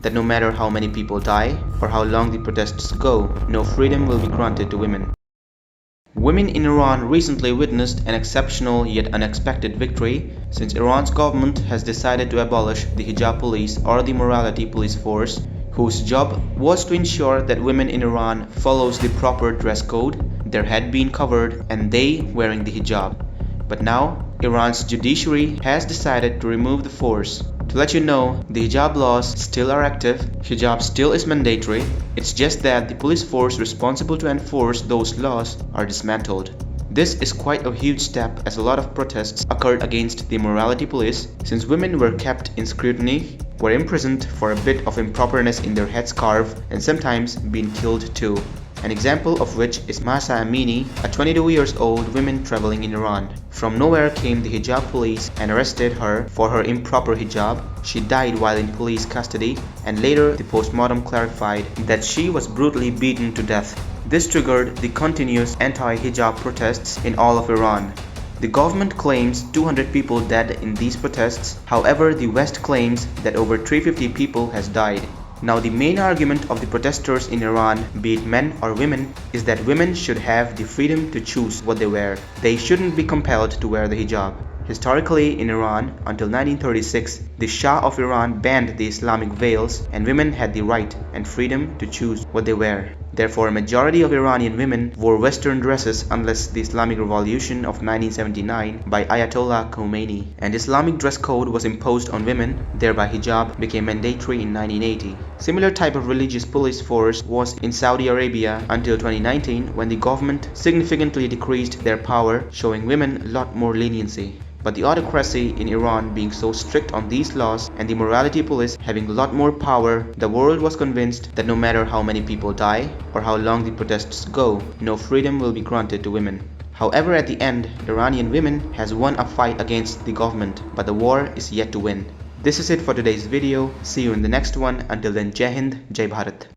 that no matter how many people die or how long the protests go, no freedom will be granted to women. Women in Iran recently witnessed an exceptional yet unexpected victory since Iran's government has decided to abolish the Hijab police or the morality police force, whose job was to ensure that women in Iran follows the proper dress code, their head being covered and they wearing the hijab. But now, Iran's judiciary has decided to remove the force. To let you know, the hijab laws still are active, hijab still is mandatory, it's just that the police force responsible to enforce those laws are dismantled. This is quite a huge step as a lot of protests occurred against the morality police since women were kept in scrutiny, were imprisoned for a bit of improperness in their headscarf and sometimes been killed too. An example of which is Mahsa Amini, a 22 years old woman traveling in Iran. From nowhere came the hijab police and arrested her for her improper hijab. She died while in police custody, and later the postmortem clarified that she was brutally beaten to death. This triggered the continuous anti-hijab protests in all of Iran. The government claims 200 people dead in these protests, however the West claims that over 350 people has died. Now the main argument of the protesters in Iran, be it men or women, is that women should have the freedom to choose what they wear. They shouldn't be compelled to wear the hijab. Historically in Iran, until 1936, the Shah of Iran banned the Islamic veils and women had the right and freedom to choose what they wear. Therefore, a majority of Iranian women wore Western dresses unless the Islamic Revolution of 1979 by Ayatollah Khomeini, and Islamic dress code was imposed on women, thereby hijab became mandatory in 1980. Similar type of religious police force was in Saudi Arabia until 2019 when the government significantly decreased their power, showing women a lot more leniency. But the autocracy in Iran being so strict on these laws and the morality police having a lot more power, the world was convinced that no matter how many people die or how long the protests go, no freedom will be granted to women. However, at the end, Iranian women has won a fight against the government, but the war is yet to win. This is it for today's video. See you in the next one. Until then, Jai Hind, Jai Bharat.